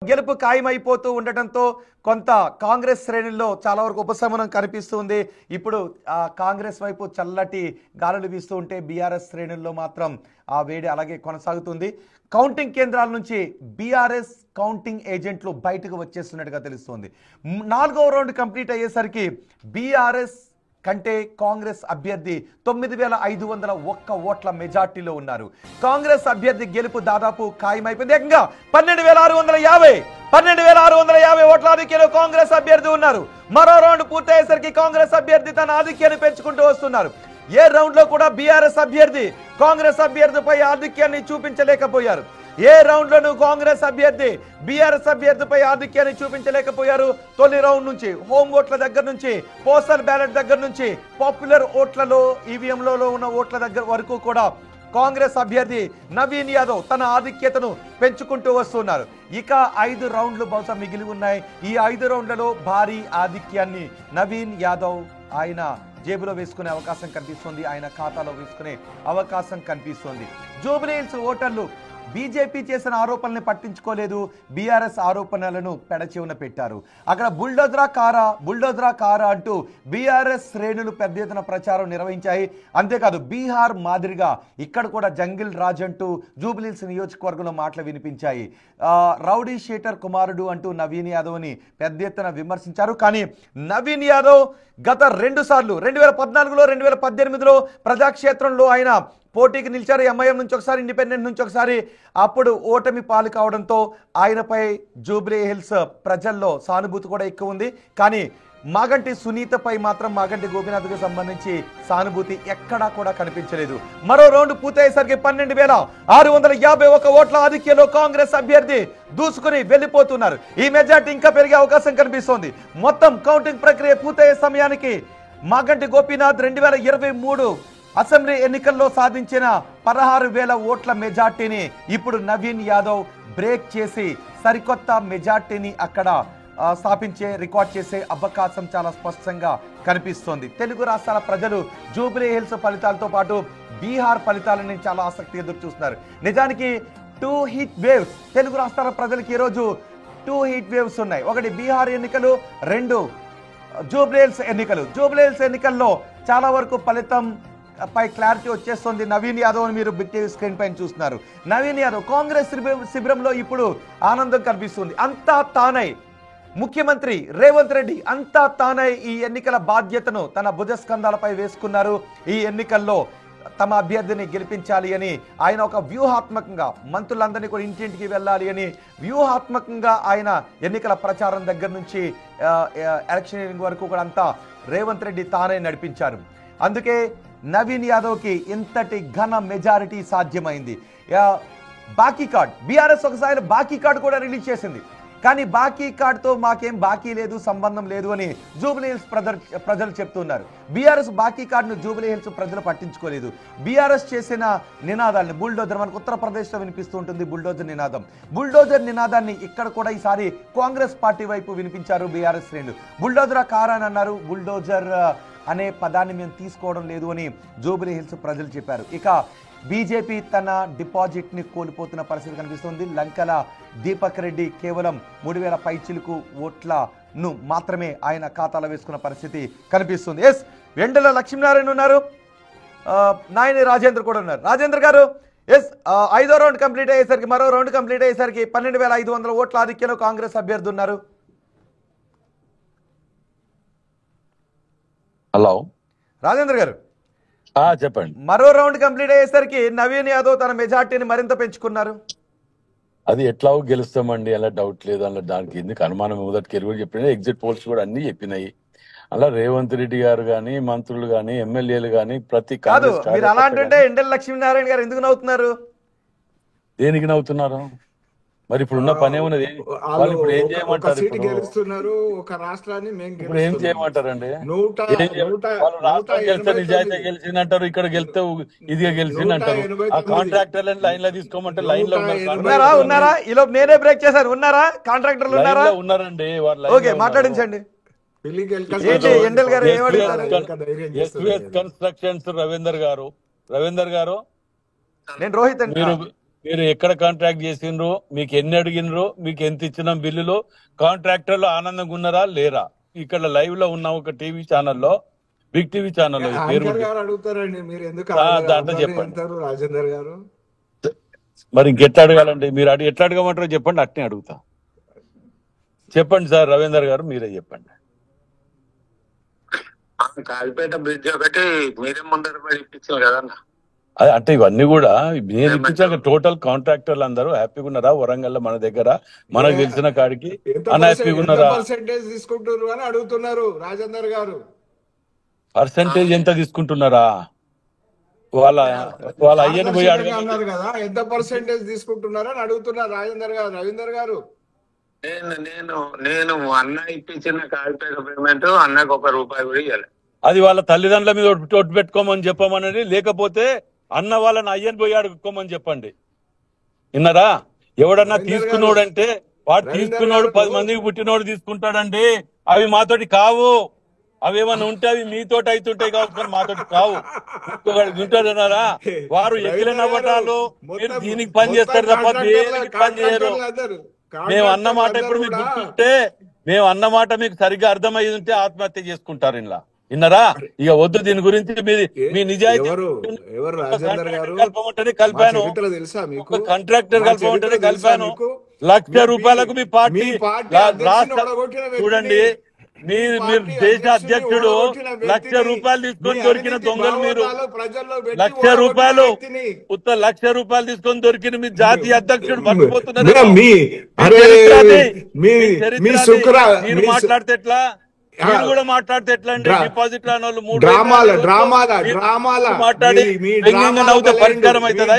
గెలుపు ఖాయమైపోతూ ఉండటంతో కొంత కాంగ్రెస్ శ్రేణుల్లో చాలా వరకు ఉపశమనం కనిపిస్తుంది. ఇప్పుడు కాంగ్రెస్ వైపు చల్లటి గాలులు వీస్తూ ఉంటే బీఆర్ఎస్ శ్రేణుల్లో మాత్రం ఆ వేడి అలాగే కొనసాగుతుంది. కౌంటింగ్ కేంద్రాల నుంచి బీఆర్ఎస్ కౌంటింగ్ ఏజెంట్లు బయటకు వచ్చేస్తున్నట్టుగా తెలుస్తోంది. 4వ రౌండ్ కంప్లీట్ అయ్యేసరికి బీఆర్ఎస్ కంటే కాంగ్రెస్ అభ్యర్థి 9,501 ఓట్ల మెజార్టీలో ఉన్నారు. కాంగ్రెస్ అభ్యర్థి గెలుపు దాదాపు ఖాయమైపోయింది. ఏకంగా 12,650 ఓట్ల ఆధిక్యంలో కాంగ్రెస్ అభ్యర్థి ఉన్నారు. మరో రౌండ్ పూర్తయ్యేసరికి కాంగ్రెస్ అభ్యర్థి తన ఆధిక్యాన్ని పెంచుకుంటూ వస్తున్నారు. ఏ రౌండ్ లో కూడా బీఆర్ఎస్ అభ్యర్థి కాంగ్రెస్ అభ్యర్థిపై ఆధిక్యాన్ని చూపించలేకపోయారు. ఏ రౌండ్ లోనూ కాంగ్రెస్ అభ్యర్థి బీఆర్ఎస్ అభ్యర్థిపై ఆధిక్యాన్ని చూపించలేకపోయారు. తొలి రౌండ్ నుంచి హోమ్ ఓట్ల దగ్గర నుంచి పోస్టల్ బ్యాలెట్ దగ్గర నుంచి పాపులర్ ఓట్లలో ఈవీఎంలలో ఉన్న ఓట్ల దగ్గర వరకు కూడా కాంగ్రెస్ అభ్యర్థి నవీన్ యాదవ్ తన ఆధిక్యతను పెంచుకుంటూ వస్తున్నారు. ఇక 5 రౌండ్లు బహుశా మిగిలి ఉన్నాయి. ఈ 5 రౌండ్లలో భారీ ఆధిక్యాన్ని నవీన్ యాదవ్ ఆయన జేబులో వేసుకునే అవకాశం కనిపిస్తుంది. ఆయన ఖాతాలో వేసుకునే అవకాశం కనిపిస్తుంది. జూబ్లీ హిల్స్ ఓటర్లు బీజేపీ చేసిన ఆరోపణల్ని పట్టించుకోలేదు. బీఆర్ఎస్ ఆరోపణలను పెడచెవున పెట్టారు. అక్కడ బుల్డోజరా కారా అంటూ బీఆర్ఎస్ శ్రేణులు పెద్ద ఎత్తున ప్రచారం నిర్వహించాయి. అంతేకాదు బీహార్ మాదిరిగా ఇక్కడ కూడా జంగిల్ రాజ్ అంటూ జూబ్లీహిల్స్ నియోజకవర్గంలో మాటలు వినిపించాయి. రౌడీ షీటర్ కుమారుడు అంటూ నవీన్ యాదవ్ని పెద్ద ఎత్తున విమర్శించారు. కానీ నవీన్ యాదవ్ గత 2 సార్లు 2014లో 2018లో ప్రజాక్షేత్రంలో ఆయన పోటీకి నిలిచారు. ఎంఐఎం నుంచి ఒకసారి, ఇండిపెండెంట్ నుంచి ఒకసారి. అప్పుడు ఓటమి పాలు కావడంతో ఆయనపై జూబ్లీ హిల్స్ ప్రజల్లో సానుభూతి కూడా ఎక్కువ ఉంది. కానీ మాగంటి సునీతపై మాత్రం మాగంటి గోపీనాథ్కు సంబంధించి సానుభూతి ఎక్కడా కూడా కనిపించలేదు. మరో రౌండ్ పూర్తయ్యేసరికి 12,651 ఓట్ల ఆధిక్యంలో కాంగ్రెస్ అభ్యర్థి దూసుకుని వెళ్లిపోతున్నారు. ఈ మెజార్టీ ఇంకా పెరిగే అవకాశం కనిపిస్తోంది. మొత్తం కౌంటింగ్ ప్రక్రియ పూర్తయ్యే సమయానికి మాగంటి గోపీనాథ్ 2023 అసెంబ్లీ ఎన్నికల్లో సాధించిన 16,000 ఓట్ల మెజార్టీని ఇప్పుడు నవీన్ యాదవ్ బ్రేక్ చేసి సరికొత్త మెజార్టీని అక్కడ రికార్డ్ చేసే అవకాశం చాలా స్పష్టంగా కనిపిస్తోంది. తెలుగు రాష్ట్రాల ప్రజలు జూబ్లీ హిల్స్ ఫలితాలతో పాటు బీహార్ ఫలితాలని చాలా ఆసక్తిగా ఎదురు చూస్తున్నారు. నిజానికి 2 హీట్ వేవ్స్ తెలుగు రాష్ట్రాల ప్రజలకి ఈరోజు 2 హీట్ వేవ్స్ ఉన్నాయి. ఒకటి బీహార్ ఎన్నికలు, 2 జూబ్లీ హిల్స్ ఎన్నికలు. జూబ్లీ హిల్స్ ఎన్నికల్లో చాలా వరకు ఫలితం పై క్లారిటీ వచ్చేస్తుంది. నవీన్ యాదవ్ మీరు బిగ్ టీవీ స్క్రీన్ పైన చూస్తున్నారు. నవీన్ యాదవ్ కాంగ్రెస్ శిబిరంలో ఇప్పుడు ఆనందం కనిపిస్తుంది. అంతా తానై ముఖ్యమంత్రి రేవంత్ రెడ్డి అంతా తానై ఈ ఎన్నికల బాధ్యతను తన భుజస్కంధాలపై వేసుకున్నారు. ఈ ఎన్నికల్లో తమ అభ్యర్థిని గెలిపించాలి అని ఆయన ఒక వ్యూహాత్మకంగా మంత్రులందరినీ కూడా ఇంటింటికి వెళ్ళాలి అని వ్యూహాత్మకంగా ఆయన ఎన్నికల ప్రచారం దగ్గర నుంచి ఎలక్షనింగ్ వరకు కూడా అంతా రేవంత్ రెడ్డి తానే నడిపించారు. అందుకే నవీన్ యాదవ్కి ఇంతటి ఘన మెజారిటీ సాధ్యమైంది. బాకీ కార్డ్ బీఆర్ఎస్ ఒకసారి బాకీ కార్డు కూడా రిలీజ్ చేసింది. కానీ బాకీ కార్డుతో మాకేం బాకీ లేదు, సంబంధం లేదు అని జూబ్లీ హిల్స్ ప్రజలు చెప్తున్నారు. బీఆర్ఎస్ బాకీ కార్డును జూబ్లీ హిల్స్ ప్రజలు పట్టించుకోలేదు. బీఆర్ఎస్ చేసిన నినాదాన్ని బుల్డోజర్ మనకు ఉత్తరప్రదేశ్లో వినిపిస్తూ ఉంటుంది. బుల్డోజర్ నినాదాన్ని ఇక్కడ కూడా ఈసారి కాంగ్రెస్ పార్టీ వైపు వినిపించారు బీఆర్ఎస్ శ్రేణులు. బుల్డోజరా కారా అని అన్నారు. బుల్డోజర్ అనే పదాన్ని మేము తీసుకోవడం లేదు అని జూబ్లీ హిల్స్ ప్రజలు చెప్పారు. ఇక బీజేపీ తన డిపాజిట్ని కోల్పోతున్న పరిస్థితి కనిపిస్తుంది. లంకల దీపక్ రెడ్డి కేవలం 3,000 పైచిలుకు ఓట్లను మాత్రమే ఆయన ఖాతాలో వేసుకున్న పరిస్థితి కనిపిస్తుంది. ఎస్ వెండల లక్ష్మీనారాయణ ఉన్నారు, నాయని రాజేంద్ర కూడా ఉన్నారు. రాజేంద్ర గారు, ఎస్ 5వ రౌండ్ కంప్లీట్ అయ్యేసరికి మరో రౌండ్ కంప్లీట్ అయ్యేసరికి 12,500 ఓట్ల ఆధిక్యంలో కాంగ్రెస్ అభ్యర్థి ఉన్నారు. హలో రాజేంద్ర గారు చెప్పండి. మరో రౌండ్ కంప్లీట్ అయ్యేసరికి నవీన్ యాదవ్ తన మెజార్టీని మరింత పెంచుకున్నారు. అది ఎట్లాగో గెలుస్తామండి, అలా డౌట్ లేదు. అలా దానికి ఎందుకు అనుమానం? మొదటికి ఎరువులు చెప్పినాయి, ఎగ్జిట్ పోల్స్ కూడా అన్ని చెప్పినాయి. అలా రేవంత్ రెడ్డి గారు గాని, మంత్రులు గాని, ఎమ్మెల్యేలు గాని ప్రతి కాదు మీరు అలా అంటుంటే ఎండల లక్ష్మీనారాయణ గారు ఎందుకు నవ్వుతున్నారు? దేనికి నవ్వుతున్నారు? మరి ఇప్పుడు ఉన్న పని ఏమున్నది? వాళ్ళు ఇప్పుడు ఏం చేయమంటారు? ఇప్పుడు ఏం చేయమంటారండి? నిజాయితీ గెలిచిందంటారు, ఇక్కడ గెలిస్తే ఇదిగా గెలిచిందంటారు. ఆ కాంట్రాక్టర్లను లైన్ లో తీసుకోమంటే లైన్ లో ఉన్నారా? ఇలా నేనే బ్రేక్ చేశారు. ఉన్నారా కాంట్రాక్టర్లు? ఉన్నారా? ఉన్నారండి. ఓకే మాట్లాడించండి. కన్స్ట్రక్షన్స్ రవీందర్ గారు నేను రోహిత్ మీరు మీరు ఎక్కడ కాంట్రాక్ట్ చేసిండ్రు, మీకు ఎన్ని అడిగినరు, మీకు ఎంత ఇచ్చిన బిల్లులు, కాంట్రాక్టర్లు ఆనందంగా ఉన్నారా లేరా? ఇక్కడ లైవ్ లో ఉన్న ఒక టీవీ ఛానల్లో, బిగ్ టీవీ ఛానల్లో పేరు యాంకర్ గారు అడుగుతారండి, మీరు ఎందుకు దాంట్లో అందరినీ చెప్పండి. అంటారు రాజేందర్ గారు? మరి ఇంకెట్లా అడగాలండి? మీరు ఎట్లా అడగమంటారో చెప్పండి, అట్నే అడుగుతా. చెప్పండి సార్ రవీందర్ గారు, మీరే చెప్పండి. కాలిపేట బ్రిడ్జ్ ఒకటి మీరే ముందర పడి ఇప్పించారు కదన్నా. అంటే ఇవన్నీ కూడా నేను ఇప్పించాక టోటల్ కాంట్రాక్టర్లు అందరూ హ్యాపీగా ఉన్నారా? వరంగల్ మన దగ్గర మనకు తెలిసిన కాడికి అన్హ్యాపీగా ఉన్నారా? పర్సెంటేజ్ తీసుకుంటున్నారు అని అడుగుతున్నారు రాజేందర్ గారు. పర్సెంటేజ్ ఎంత తీసుకుంటున్నారా? వాళ్ళ అయ్యని పోయి పారదర్శకంగా అన్నారు కదా, ఎంత పర్సెంటేజ్ తీసుకుంటున్నారు అని అడుగుతున్నారు రాజేందర్ గారు. రవీందర్ గారు, నేను అన్న ఇప్పించిన కాలిపేట పేమెంట్ అన్నకు ₹1 కూడా ఇవ్వాలి. అది వాళ్ళ తల్లిదండ్రుల మీద ఒట్టు పెట్టుకోమని చెప్పమని, లేకపోతే అన్న వాళ్ళని అయ్యని పోయి అడుక్కోమని చెప్పండి. విన్నారా? ఎవడన్నా తీసుకున్నాడంటే వాడు తీసుకున్నాడు 10 మందికి పుట్టినోడు తీసుకుంటాడండి. అవి మాతోటి కావు. అవి ఏమన్నా ఉంటే అవి మీతోటి అవుతుంటాయి కాబట్టి మాతోటి కావు. వింటారన్నారా? వారు ఎగిలిన పట్టాలు మీరు దీనికి పని చేస్తారు తప్ప దేనికి పని చేయరు. మేము అన్నమాట ఇప్పుడు మీకు గుర్తుంటే, మేము అన్నమాట మీకు సరిగ్గా అర్థమయ్యి ఉంటే ఆత్మహత్య చేసుకుంటారు. ఇలా విన్నారా? ఇక వద్దు దీని గురించి. మీ నిజాయితీ కలపమంటేనే కలిపాను, కాంట్రాక్టర్ కలపమంటేనే కలిపాను. ₹1,00,000 మీ పార్టీ రాష్ట్ర చూడండి. మీరు దేశ అధ్యక్షుడు ₹1,00,000 తీసుకొని దొరికిన దొంగలు మీరు. ₹1,00,000 ₹1,00,000 తీసుకొని దొరికిన మీ జాతీయ అధ్యక్షుడు మర్చిపోతున్నారు. మీరు మాట్లాడితే ఎట్లా? మీరు కూడా మాట్లాడితే ఎట్లా అండి? డిపాజిట్ రాని వాళ్ళు మాట్లాడి నవ్వుతే పరిష్కారం అవుతుందా?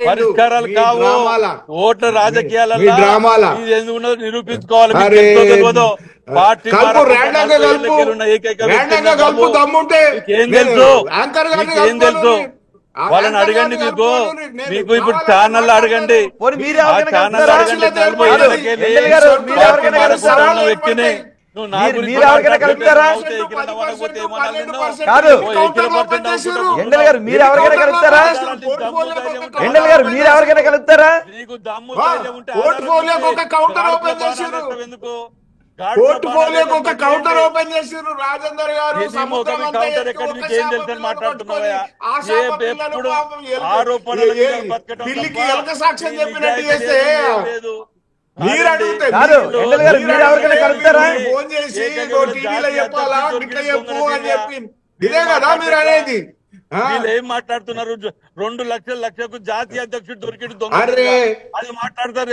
పరిష్కారాలు కావు. ఓట్ల రాజకీయాలలో ఎందుకు నిరూపించుకోవాలి. పార్టీ ఏం తెలుసు? ఏం తెలుసు? వాళ్ళని అడగండి. మీకు ఇప్పుడు ఛానల్ అడగండి, ఛానల్ అడగండి. వ్యక్తిని కౌంటర్ ఓపెన్ చేసిర్రు రాజేందర్ గారు. ఢిల్లీకి ఎలక సాక్ష్యం చెప్పినట్టు చేస్తే మీరు అడిగితే ఫోన్ చేసి టీవీలో చెప్పాలా ఇట్లా చెప్పు అని చెప్పి ఇదే కదా మీరు అనేది. వీళ్ళు ఏం మాట్లాడుతున్నారు? 2 లక్షలకు జాతీయ అధ్యక్షుడు దొరికింది దొంగ. అది మాట్లాడతారు.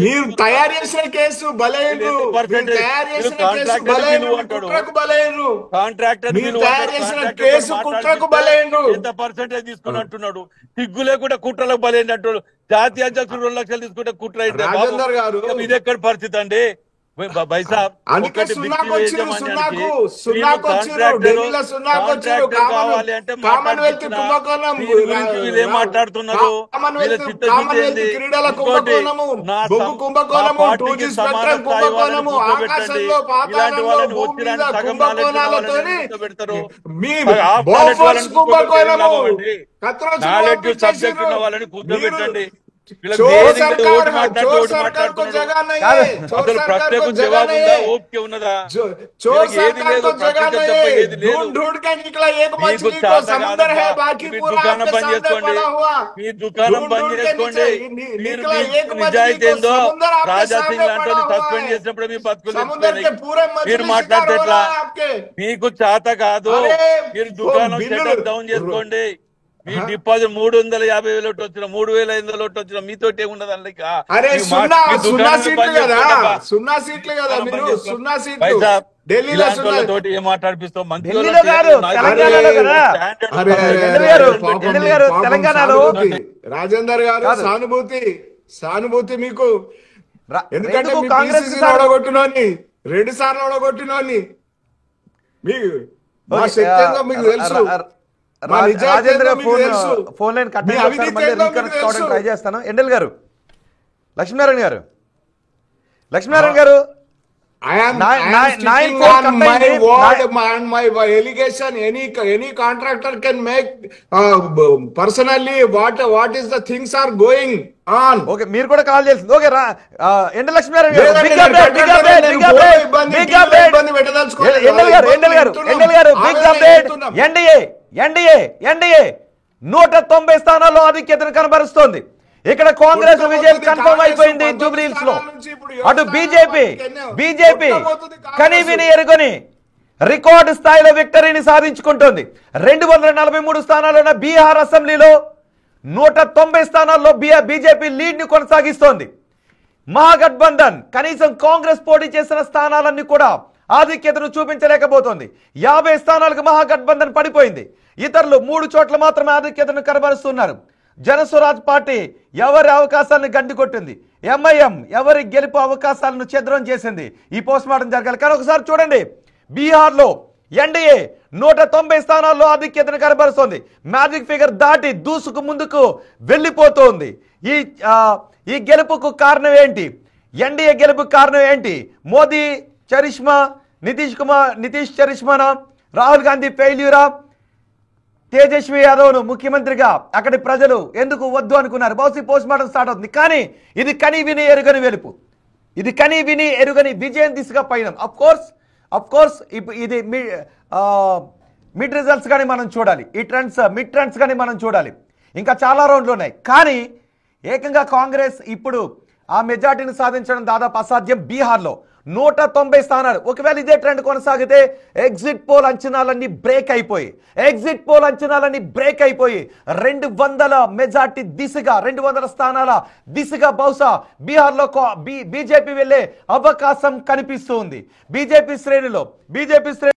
మీరు తయారు చేసిన కేసు బలైనరు, కాంట్రాక్టర్ ఎంత పర్సెంటేజ్ తీసుకుని అంటున్నాడు. సిగ్గు లేకుండా కుట్రలకు బలైన అంటాడు. జాతీయ అధ్యక్షుడు 2 లక్షలు తీసుకుంటే కుట్ర అయితే ఇది ఎక్కడ పరిస్థితి అండి? మాట్లాడుతున్నారు. ఇలాంటి వాళ్ళని వచ్చిన సగం నాలెడ్జ్ సబ్జెక్ట్ ఉన్న వాళ్ళని కూర్చోబెట్టండి. ఓకే ఉన్నదా? దుకాణం బంద్ చేసుకోండి. మీ దుకాణం బంద్ చేసుకోండి. మీరు నిజాయితీ ఏందో రాజా సింగ్ లాంటి సస్పెండ్ చేసినప్పుడు మీ బతుకులు మీరు మాట్లాడితే ఎట్లా? మీకు చేత కాదు. మీరు దుకాణం షటర్ డౌన్ చేసుకోండి. మీ డిపాజిట్ 350,000 వచ్చిన 3,500 వచ్చిన మీతోటి ఏమున్నది? తోటి ఏం మాట్లాడిపిస్తాం? రాజేందర్ గారు సానుభూతి మీకు. ఎందుకంటే ఓడగొట్టినోని 2 సార్లు ఓడగొట్టినోని మీకు మీకు తెలుసు. Rajendra phone line cut try చేస్తాను. ఎండల్ గారు, లక్ష్మీనారాయణ గారు I am Nine- sticking 9-4 on my combined. word and my allegation. Any contractor can make personally what is the things are going on. Okay, మీరు కూడా కాల్ చేసింది. ఓకే, ఎండ లక్ష్మీనారాయణ గారు, లేదండి, బిగ్ నేను అప్డేట్, బిగ్ అప్డేట్, నేను బిగ్ ఫోన్లో update, ఇబ్బంది, బిగ్ టీవీలో అప్డేట్. ఇబ్బంది పెట్టదలుచుకోలేదు. ఎండల్ గారు, ఇబ్బంది ఎండల్ గారు, బిగ్ ఆవేదన అప్డేట్. చెప్తున్నాం. ఎన్డీఏ 190 స్థానాల్లో ఆధిక్యతను కనబరుస్తోంది. ఇక్కడ కాంగ్రెస్ విజయం కన్ఫర్మ్ అయిపోయింది జూబ్లీ హిల్స్ లో. అటు బీజేపీ కనీవిని ఎరుగని రికార్డు స్థాయిలో విక్టరీని సాధించుకుంటోంది. 243 స్థానాలున్న బీహార్ అసెంబ్లీలో 190 స్థానాల్లో బీజేపీ లీడ్ ని కొనసాగిస్తోంది. మహాగఠబంధన్ కనీసం కాంగ్రెస్ పోటీ చేసిన స్థానాలన్నీ కూడా ఆధిక్యతను చూపించలేకపోతోంది. 50 స్థానాలకు మహాగఠబంధన్ పడిపోయింది. ఇతరులు 3 చోట్ల మాత్రమే ఆధిక్యతను కనబరుస్తున్నారు. జనస్వరాజ్ పార్టీ ఎవరి అవకాశాలను గండికొట్టింది. ఎంఐఎం ఎవరి గెలుపు అవకాశాలను ఛిద్రం చేసింది. ఈ పోస్ట్ మార్టం జరగాలి. కానీ ఒకసారి చూడండి, బీహార్లో ఎన్డీఏ 190 స్థానాల్లో ఆధిక్యతను కనబరుస్తోంది. మ్యాజిక్ ఫిగర్ దాటి దూసుకు ముందుకు వెళ్ళిపోతోంది. ఈ గెలుపుకు కారణం ఏంటి? ఎన్డీఏ గెలుపుకు కారణం ఏంటి? మోదీ చరిష్మా, నితీష్ చరిష్మానా, రాహుల్ గాంధీ ఫెయిల్యూరా, తేజస్వి యాదవ్ను ముఖ్యమంత్రిగా అక్కడి ప్రజలు ఎందుకు వద్దు అనుకున్నారు? బహుశా పోస్ట్ మార్టం స్టార్ట్ అవుతుంది. కానీ ఇది కని విని ఎరుగని వెలుపు, ఇది కని విని ఎరుగని విజయం దిశగా పయనం. అఫ్ కోర్స్ ఇది మిడ్ రిజల్ట్స్ కానీ మనం చూడాలి, ఈ మిడ్ ట్రెండ్స్ కానీ మనం చూడాలి. ఇంకా చాలా రౌండ్లు ఉన్నాయి. కానీ ఏకంగా కాంగ్రెస్ ఇప్పుడు ఆ మెజార్టీని సాధించడం దాదాపు అసాధ్యం. బీహార్లో 190 స్థానాలు. ఒకవేళ ఇదే ట్రెండ్ కొనసాగితే ఎగ్జిట్ పోల్ అంచనాలన్నీ బ్రేక్ అయిపోయి 200 మెజార్టీ దిశగా, 200 స్థానాల దిశగా బహుశా బీహార్లో బీజేపీ వెళ్లే అవకాశం కనిపిస్తుంది. బీజేపీ శ్రేణిలో